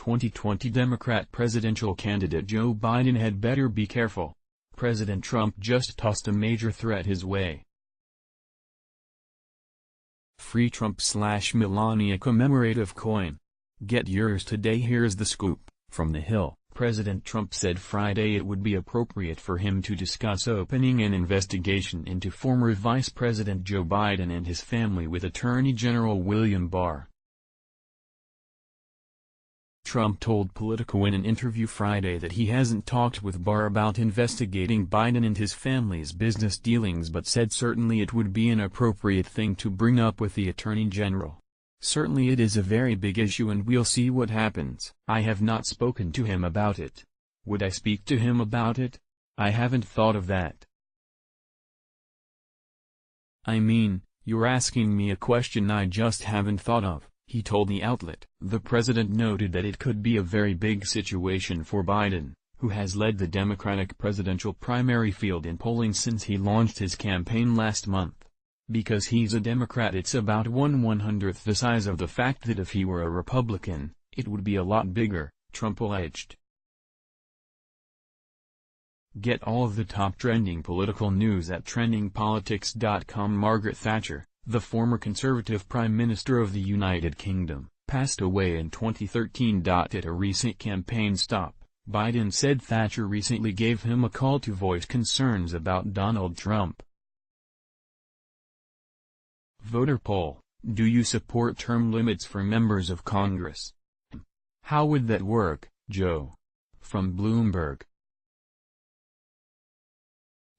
2020 Democrat presidential candidate Joe Biden had better be careful. President Trump just tossed a major threat his way. Free Trump/Melania Commemorative Coin. Get yours today. Here's the scoop, from The Hill. President Trump said Friday it would be appropriate for him to discuss opening an investigation into former Vice President Joe Biden and his family with Attorney General William Barr. Trump told Politico in an interview Friday that he hasn't talked with Barr about investigating Biden and his family's business dealings, but said certainly it would be an appropriate thing to bring up with the Attorney General. Certainly it is a very big issue and we'll see what happens. I have not spoken to him about it. Would I speak to him about it? I haven't thought of that. I mean, you're asking me a question I just haven't thought of, he told the outlet. The president noted that it could be a very big situation for Biden, who has led the Democratic presidential primary field in polling since he launched his campaign last month. Because he's a Democrat, it's about 1/100th the size of the fact that if he were a Republican, it would be a lot bigger, Trump alleged. Get all of the top trending political news at trendingpolitics.com. Margaret Thatcher, the former Conservative Prime Minister of the United Kingdom, passed away in 2013. At a recent campaign stop, Biden said Thatcher recently gave him a call to voice concerns about Donald Trump. Voter poll: do you support term limits for members of Congress? How would that work, Joe? From Bloomberg.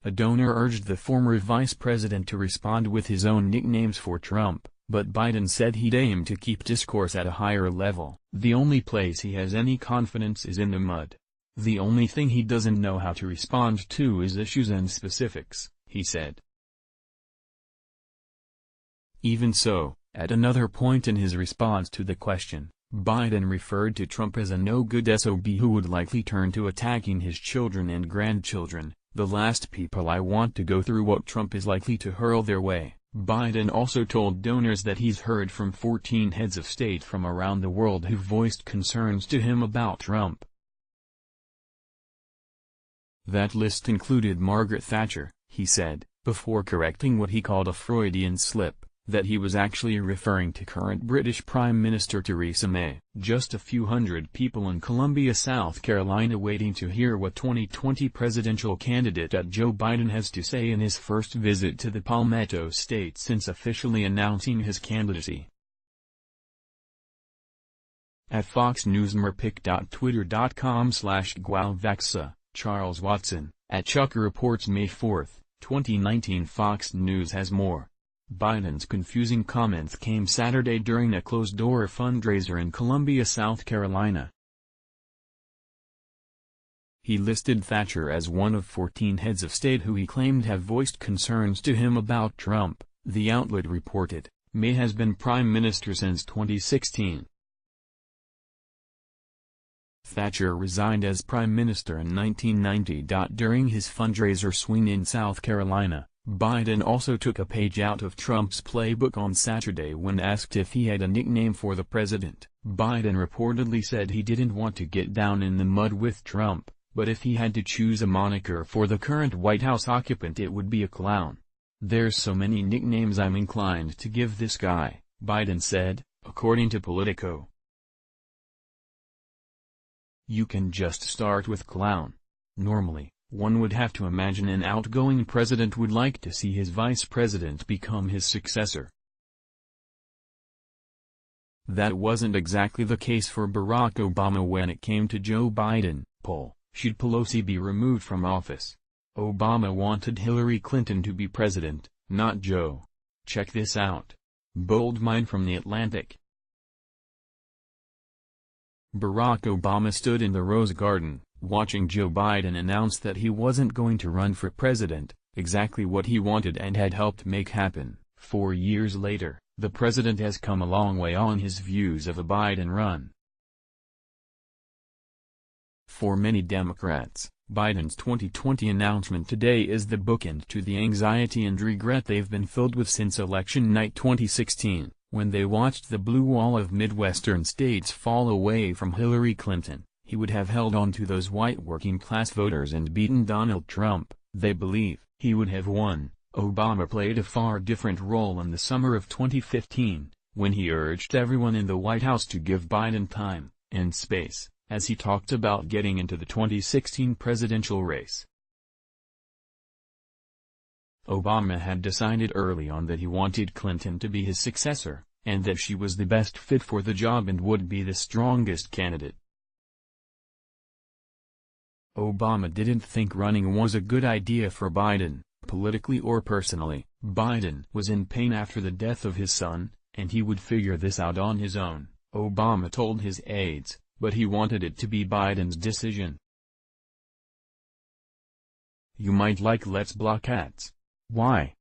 A donor urged the former vice president to respond with his own nicknames for Trump, but Biden said he'd aim to keep discourse at a higher level. The only place he has any confidence is in the mud. The only thing he doesn't know how to respond to is issues and specifics, he said. Even so, at another point in his response to the question, Biden referred to Trump as a no-good SOB who would likely turn to attacking his children and grandchildren, the last people I want to go through what Trump is likely to hurl their way. Biden also told donors that he's heard from 14 heads of state from around the world who voiced concerns to him about Trump. That list included Margaret Thatcher, he said, before correcting what he called a Freudian slip, that he was actually referring to current British Prime Minister Theresa May. Just a few hundred people in Columbia, South Carolina waiting to hear what 2020 presidential candidate Joe Biden has to say in his first visit to the Palmetto State since officially announcing his candidacy. At Fox News Twitter.com/Gualvaxa, Charles Watson, at Chuck reports May 4, 2019. Fox News has more. Biden's confusing comments came Saturday during a closed-door fundraiser in Columbia, South Carolina. He listed Thatcher as one of 14 heads of state who he claimed have voiced concerns to him about Trump, the outlet reported. May has been prime minister since 2016. Thatcher resigned as prime minister in 1990. During his fundraiser swing in South Carolina, Biden also took a page out of Trump's playbook on Saturday when asked if he had a nickname for the president. Biden reportedly said he didn't want to get down in the mud with Trump, but if he had to choose a moniker for the current White House occupant it would be a clown. There's so many nicknames I'm inclined to give this guy, Biden said, according to Politico. You can just start with clown. Normally, one would have to imagine an outgoing president would like to see his vice president become his successor. That wasn't exactly the case for Barack Obama when it came to Joe Biden. Poll: should Pelosi be removed from office? Obama wanted Hillary Clinton to be president, not Joe. Check this out. Bold mind from The Atlantic. Barack Obama stood in the Rose Garden, watching Joe Biden announce that he wasn't going to run for president, exactly what he wanted and had helped make happen. 4 years later, the president has come a long way on his views of a Biden run. For many Democrats, Biden's 2020 announcement today is the bookend to the anxiety and regret they've been filled with since election night 2016. When they watched the blue wall of Midwestern states fall away from Hillary Clinton, he would have held on to those white working-class voters and beaten Donald Trump. They believe he would have won. Obama played a far different role in the summer of 2015, when he urged everyone in the White House to give Biden time and space, as he talked about getting into the 2016 presidential race. Obama had decided early on that he wanted Clinton to be his successor, and that she was the best fit for the job and would be the strongest candidate. Obama didn't think running was a good idea for Biden, politically or personally. Biden was in pain after the death of his son, and he would figure this out on his own, Obama told his aides, but he wanted it to be Biden's decision. You might like Let's Block Ads. Why?